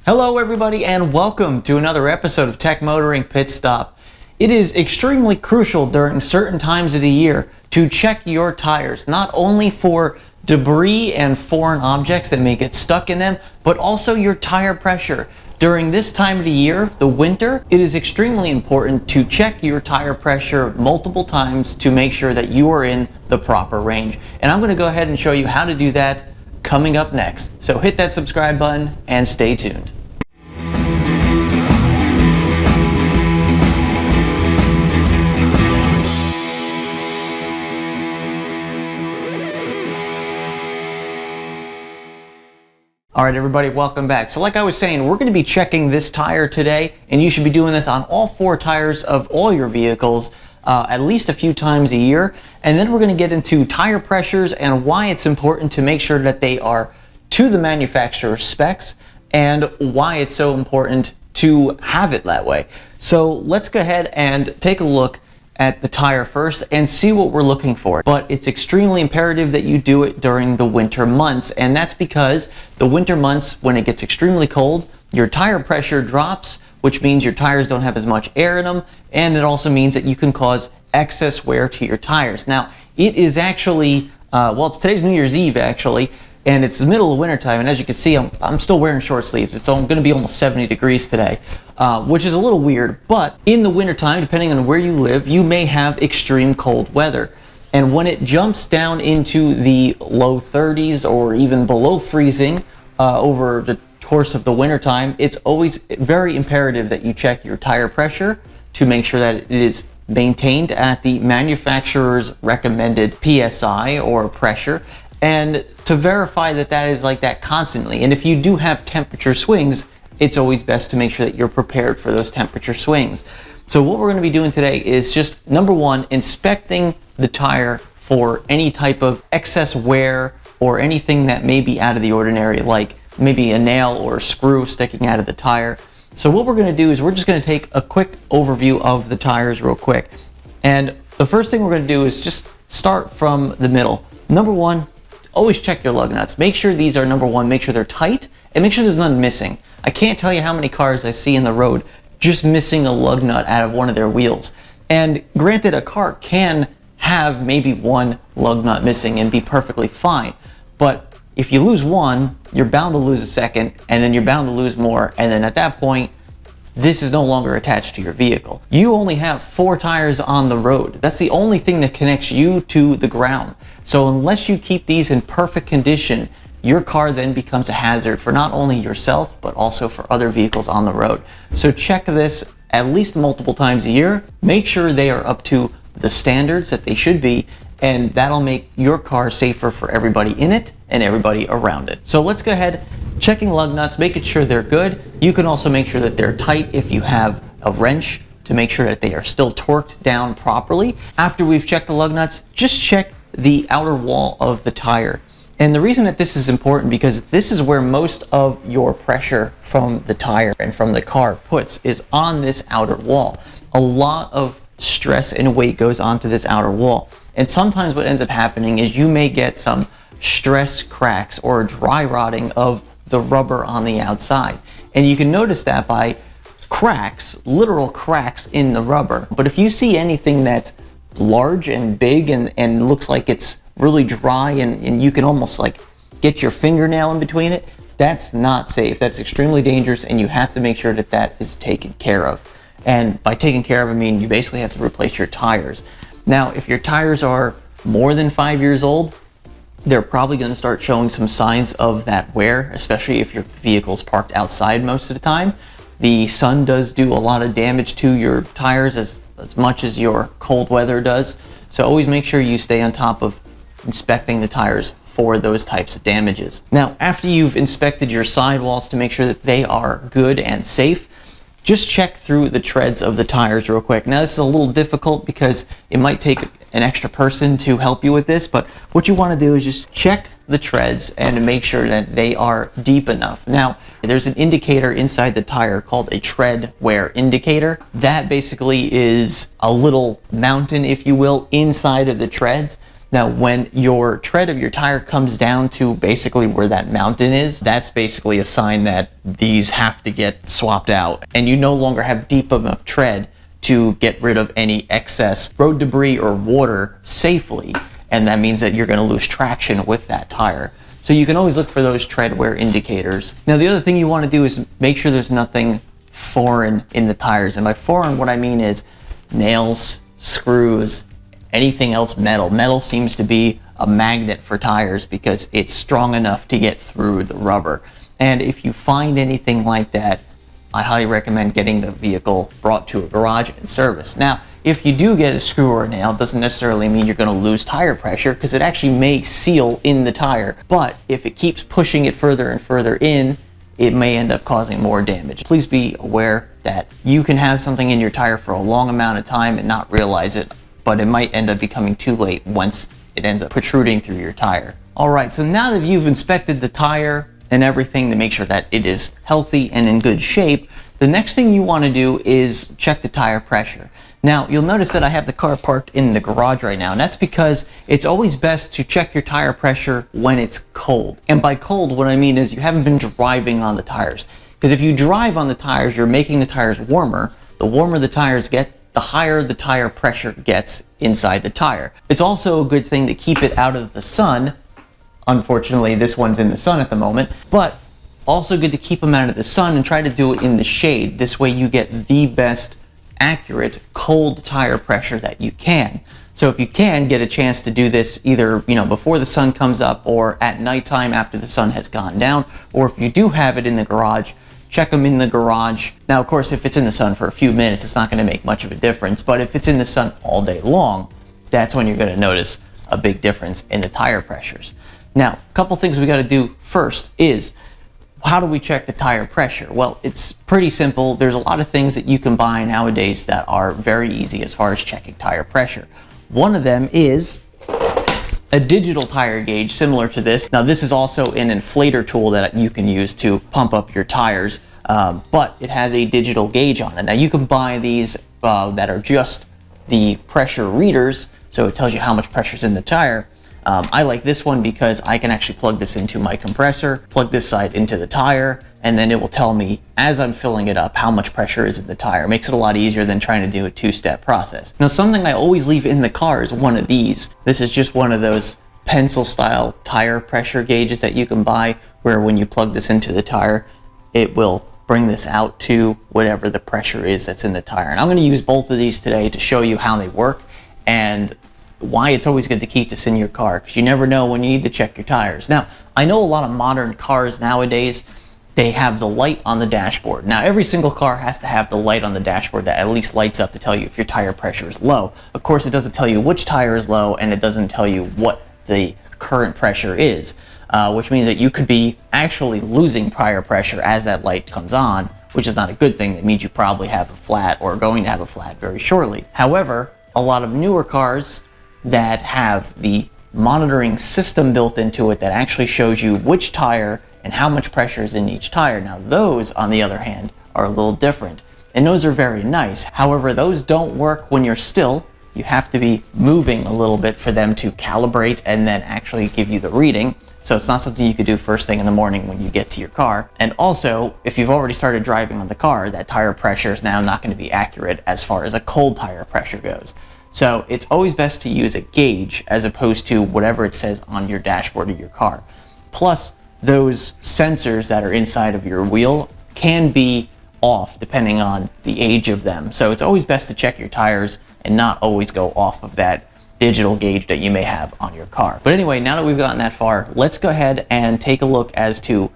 Hello everybody and welcome to another episode of Tech Motoring Pit Stop. It is extremely crucial during certain times of the year to check your tires, not only for debris and foreign objects that may get stuck in them, but also your tire pressure. During this time of the year, the winter, it is extremely important to check your tire pressure multiple times to make sure that you are in the proper range. And I'm going to go ahead and show you how to do that coming up next. So hit that subscribe button and stay tuned. Alright everybody, welcome back. So like I was saying, we're going to be checking this tire today, and you should be doing this on all four tires of all your vehicles at least a few times a year. And then we're going to get into tire pressures and why it's important to make sure that they are to the manufacturer's specs and why it's so important to have it that way. So let's go ahead and take a look at the tire first and see what we're looking for. But it's extremely imperative that you do it during the winter months, and that's because the winter months, when it gets extremely cold, your tire pressure drops, which means your tires don't have as much air in them, and it also means that you can cause excess wear to your tires. Now, it is actually, it's today's New Year's Eve actually, and it's the middle of winter time, and as you can see, I'm still wearing short sleeves. It's going to be almost 70 degrees today, which is a little weird, but in the winter time, depending on where you live, you may have extreme cold weather. And when it jumps down into the low 30s or even below freezing over the course of the winter time, it's always very imperative that you check your tire pressure to make sure that it is maintained at the manufacturer's recommended PSI or pressure, and to verify that that is like that constantly. And if you do have temperature swings, it's always best to make sure that you're prepared for those temperature swings. So what we're going to be doing today is just, number one, inspecting the tire for any type of excess wear or anything that may be out of the ordinary, like maybe a nail or a screw sticking out of the tire. So what we're going to do is we're just going to take a quick overview of the tires real quick. And the first thing we're going to do is just start from the middle. Number one, always check your lug nuts. Make sure these are, number one, make sure they're tight, and make sure there's none missing. I can't tell you how many cars I see in the road just missing a lug nut out of one of their wheels. And granted, a car can have maybe one lug nut missing and be perfectly fine. But if you lose one, you're bound to lose a second, and then you're bound to lose more. And then at that point, this is no longer attached to your vehicle. You only have 4 tires on the road. That's the only thing that connects you to the ground. So unless you keep these in perfect condition, your car then becomes a hazard for not only yourself, but also for other vehicles on the road. So check this at least multiple times a year. Make sure they are up to the standards that they should be, and that'll make your car safer for everybody in it and everybody around it. So let's go ahead, checking lug nuts, making sure they're good. You can also make sure that they're tight if you have a wrench to make sure that they are still torqued down properly. After we've checked the lug nuts, just check the outer wall of the tire. And the reason that this is important, because this is where most of your pressure from the tire and from the car puts, is on this outer wall. A lot of stress and weight goes onto this outer wall. And sometimes what ends up happening is you may get some stress cracks or dry rotting of the rubber on the outside. And you can notice that by cracks, literal cracks in the rubber. But if you see anything that's large and big and looks like it's really dry and you can almost like get your fingernail in between it, that's not safe. That's extremely dangerous, and you have to make sure that that is taken care of. And by taking care of, I mean you basically have to replace your tires. Now, if your tires are more than 5 years old, they're probably going to start showing some signs of that wear, especially if your vehicle's parked outside most of the time. The sun does do a lot of damage to your tires as much as your cold weather does. So always make sure you stay on top of inspecting the tires for those types of damages. Now, after you've inspected your sidewalls to make sure that they are good and safe, just check through the treads of the tires real quick. Now, this is a little difficult because it might take an extra person to help you with this, but what you want to do is just check the treads and make sure that they are deep enough. Now, there's an indicator inside the tire called a tread wear indicator. That basically is a little mountain, if you will, inside of the treads. Now, when your tread of your tire comes down to basically where that mountain is, that's basically a sign that these have to get swapped out, and you no longer have deep enough tread to get rid of any excess road debris or water safely, and that means that you're going to lose traction with that tire. So you can always look for those tread wear indicators. Now, the other thing you want to do is make sure there's nothing foreign in the tires, and by foreign what I mean is nails, screws, anything else metal. Metal seems to be a magnet for tires because it's strong enough to get through the rubber. And if you find anything like that, I highly recommend getting the vehicle brought to a garage and serviced. Now, if you do get a screw or a nail, it doesn't necessarily mean you're going to lose tire pressure, because it actually may seal in the tire. But if it keeps pushing it further and further in, it may end up causing more damage. Please be aware that you can have something in your tire for a long amount of time and not realize it, but it might end up becoming too late once it ends up protruding through your tire. All right, so now that you've inspected the tire and everything to make sure that it is healthy and in good shape, the next thing you want to do is check the tire pressure. Now, you'll notice that I have the car parked in the garage right now, and that's because it's always best to check your tire pressure when it's cold. And by cold, what I mean is you haven't been driving on the tires. Because if you drive on the tires, you're making the tires warmer. The warmer the tires get, the higher the tire pressure gets inside the tire. It's also a good thing to keep it out of the sun. Unfortunately, this one's in the sun at the moment, but also good to keep them out of the sun and try to do it in the shade. This way you get the best accurate cold tire pressure that you can. So if you can get a chance to do this either, before the sun comes up or at nighttime after the sun has gone down, or if you do have it in the garage, check them in the garage. Now, of course, if it's in the sun for a few minutes, it's not going to make much of a difference, but if it's in the sun all day long, that's when you're going to notice a big difference in the tire pressures. Now, a couple things we got to do first is, how do we check the tire pressure? Well, it's pretty simple. There's a lot of things that you can buy nowadays that are very easy as far as checking tire pressure. One of them is a digital tire gauge similar to this. Now, this is also an inflator tool that you can use to pump up your tires, but it has a digital gauge on it. Now, you can buy these that are just the pressure readers, so it tells you how much pressure is in the tire. I like this one because I can actually plug this into my compressor, plug this side into the tire, and then it will tell me as I'm filling it up how much pressure is in the tire. It makes it a lot easier than trying to do a two-step process. Now, something I always leave in the car is one of these. This is just one of those pencil-style tire pressure gauges that you can buy, where when you plug this into the tire, it will bring this out to whatever the pressure is that's in the tire. And I'm going to use both of these today to show you how they work and why it's always good to keep this in your car, because you never know when you need to check your tires. Now, I know a lot of modern cars nowadays, they have the light on the dashboard. Now, every single car has to have the light on the dashboard that at least lights up to tell you if your tire pressure is low. Of course, it doesn't tell you which tire is low, and it doesn't tell you what the current pressure is, which means that you could be actually losing tire pressure as that light comes on, which is not a good thing. That means you probably have a flat or are going to have a flat very shortly. However, a lot of newer cars that have the monitoring system built into it that actually shows you which tire and how much pressure is in each tire. Now, those, on the other hand, are a little different, and those are very nice. However, those don't work when you're still. You have to be moving a little bit for them to calibrate and then actually give you the reading. So it's not something you could do first thing in the morning when you get to your car. And also, if you've already started driving on the car, that tire pressure is now not going to be accurate as far as a cold tire pressure goes. So it's always best to use a gauge as opposed to whatever it says on your dashboard of your car. Plus, those sensors that are inside of your wheel can be off depending on the age of them. So it's always best to check your tires and not always go off of that digital gauge that you may have on your car. But anyway, now that we've gotten that far, let's go ahead and take a look as to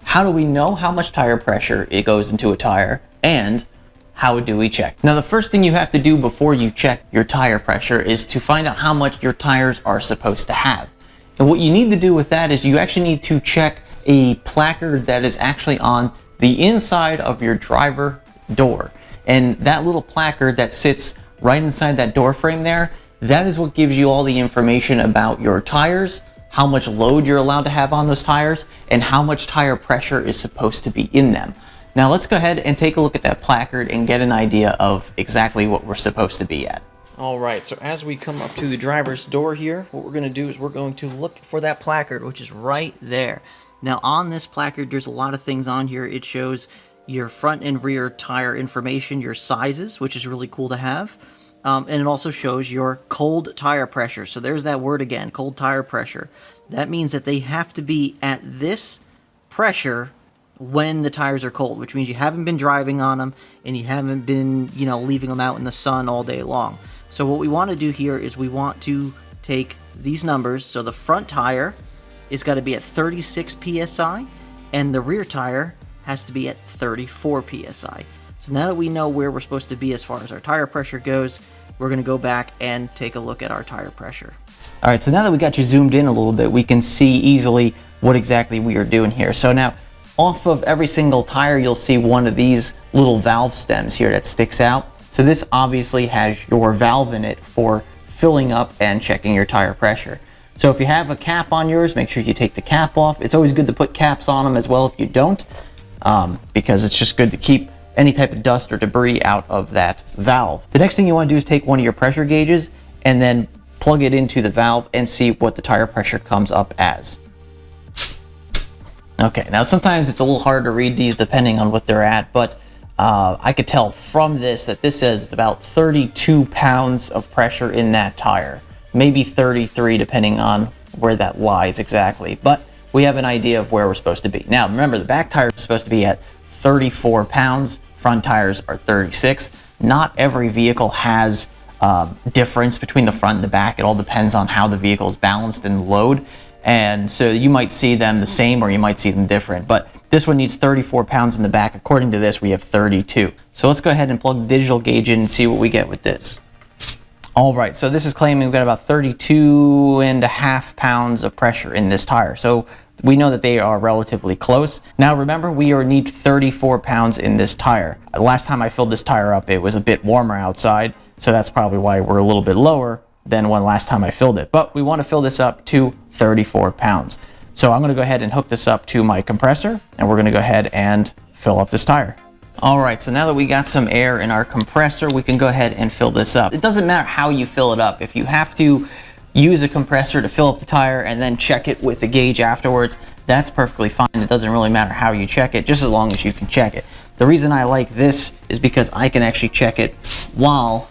how do we know how much tire pressure it goes into a tire, and how do we check? Now, the first thing you have to do before you check your tire pressure is to find out how much your tires are supposed to have. And what you need to do with that is you actually need to check a placard that is actually on the inside of your driver door. And that little placard that sits right inside that door frame there, that is what gives you all the information about your tires, how much load you're allowed to have on those tires, and how much tire pressure is supposed to be in them. Now let's go ahead and take a look at that placard and get an idea of exactly what we're supposed to be at. Alright, so as we come up to the driver's door here, what we're going to do is we're going to look for that placard, which is right there. Now on this placard, there's a lot of things on here. It shows your front and rear tire information, your sizes, which is really cool to have. And it also shows your cold tire pressure. So there's that word again, cold tire pressure. That means that they have to be at this pressure when the tires are cold, which means you haven't been driving on them and you haven't been, leaving them out in the sun all day long. So what we want to do here is we want to take these numbers. So the front tire is got to be at 36 psi and the rear tire has to be at 34 psi. So now that we know where we're supposed to be as far as our tire pressure goes, we're going to go back and take a look at our tire pressure. All right, so now that we got you zoomed in a little bit, we can see easily what exactly we are doing here. So now, off of every single tire, you'll see one of these little valve stems here that sticks out. So this obviously has your valve in it for filling up and checking your tire pressure. So if you have a cap on yours, make sure you take the cap off. It's always good to put caps on them as well if you don't, because it's just good to keep any type of dust or debris out of that valve. The next thing you want to do is take one of your pressure gauges and then plug it into the valve and see what the tire pressure comes up as. Okay, now sometimes it's a little hard to read these depending on what they're at, but I could tell from this that this is about 32 pounds of pressure in that tire. Maybe 33 depending on where that lies exactly, but we have an idea of where we're supposed to be. Now remember, the back tire is supposed to be at 34 pounds, front tires are 36. Not every vehicle has difference between the front and the back. It all depends on how the vehicle is balanced and load. And so you might see them the same or you might see them different, but this one needs 34 pounds in the back. According to this, we have 32. So let's go ahead and plug the digital gauge in and see what we get with this. All right, so this is claiming we've got about 32.5 pounds of pressure in this tire. So we know that they are relatively close. Now remember, we need 34 pounds in this tire. Last time I filled this tire up, it was a bit warmer outside, so that's probably why we're a little bit lower than when last time I filled it. But we want to fill this up to 34 pounds. So I'm going to go ahead and hook this up to my compressor, and we're going to go ahead and fill up this tire. All right, so now that we got some air in our compressor, we can go ahead and fill this up. It doesn't matter how you fill it up. If you have to use a compressor to fill up the tire and then check it with the gauge afterwards, that's perfectly fine. It doesn't really matter how you check it, just as long as you can check it. The reason I like this is because I can actually check it while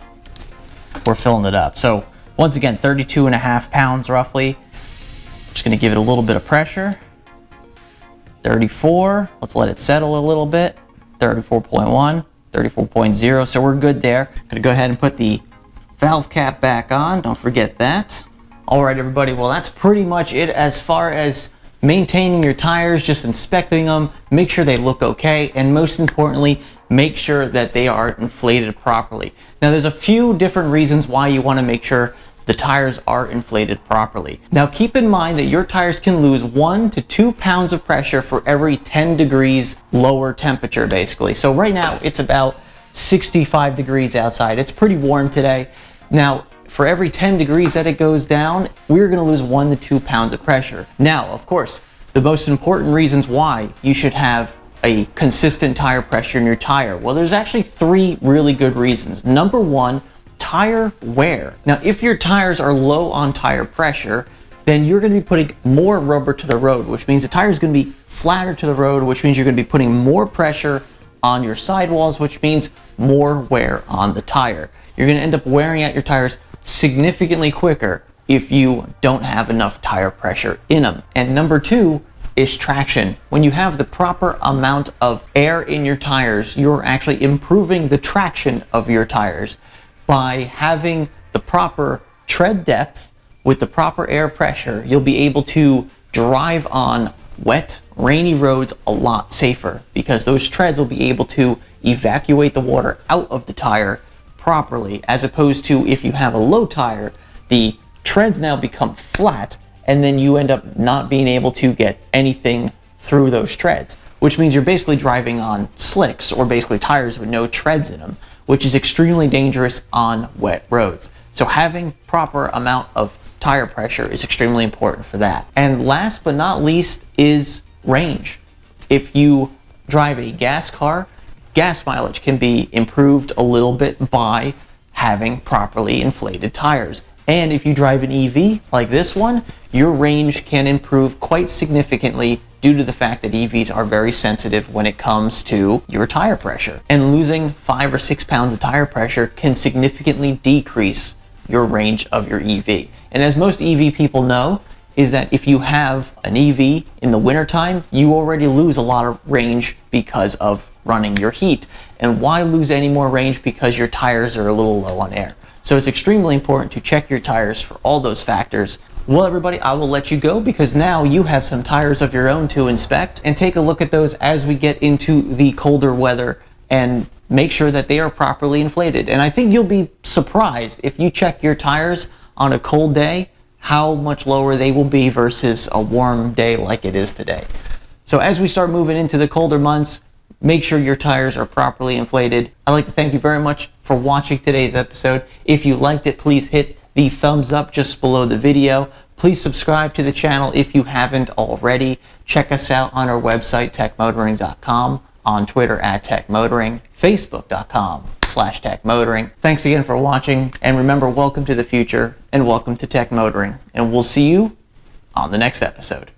we're filling it up. So once again, 32.5 pounds roughly. Just going to give it a little bit of pressure. 34. Let's let it settle a little bit. 34.1, 34.0. So we're good there. Going to go ahead and put the valve cap back on. Don't forget that. All right, everybody. Well, that's pretty much it as far as maintaining your tires, just inspecting them, make sure they look okay, and most importantly, make sure that they are inflated properly. Now, there's a few different reasons why you want to make sure the tires are inflated properly. Now, keep in mind that your tires can lose 1 to 2 pounds of pressure for every 10 degrees lower temperature, basically. So right now, it's about 65 degrees outside. It's pretty warm today. Now, for every 10 degrees that it goes down, we're going to lose 1 to 2 pounds of pressure. Now, of course, the most important reasons why you should have a consistent tire pressure in your tire. Well, there's actually 3 really good reasons. Number 1, tire wear. Now, if your tires are low on tire pressure, then you're going to be putting more rubber to the road, which means the tire is going to be flatter to the road, which means you're going to be putting more pressure on your sidewalls, which means more wear on the tire. You're going to end up wearing out your tires significantly quicker if you don't have enough tire pressure in them. And number 2 is traction. When you have the proper amount of air in your tires, you're actually improving the traction of your tires. By having the proper tread depth with the proper air pressure, you'll be able to drive on wet, rainy roads a lot safer because those treads will be able to evacuate the water out of the tire properly, as opposed to if you have a low tire, the treads now become flat and then you end up not being able to get anything through those treads, which means you're basically driving on slicks or basically tires with no treads in them, which is extremely dangerous on wet roads. So having proper amount of tire pressure is extremely important for that. And last but not least is range. If you drive a gas car, gas mileage can be improved a little bit by having properly inflated tires. And if you drive an EV like this one, your range can improve quite significantly due to the fact that EVs are very sensitive when it comes to your tire pressure. And losing 5 or 6 pounds of tire pressure can significantly decrease your range of your EV. And as most EV people know, is that if you have an EV in the wintertime, you already lose a lot of range because of running your heat. And why lose any more range because your tires are a little low on air? So it's extremely important to check your tires for all those factors. Well, everybody, I will let you go because now you have some tires of your own to inspect and take a look at those as we get into the colder weather and make sure that they are properly inflated. And I think you'll be surprised if you check your tires on a cold day, how much lower they will be versus a warm day like it is today. So as we start moving into the colder months, make sure your tires are properly inflated. I'd like to thank you very much for watching today's episode. If you liked it, please hit the thumbs up just below the video. Please subscribe to the channel if you haven't already. Check us out on our website, techmotoring.com, on Twitter @techmotoring, facebook.com/techmotoring. Thanks again for watching, and remember, welcome to the future and welcome to Tech Motoring, and we'll see you on the next episode.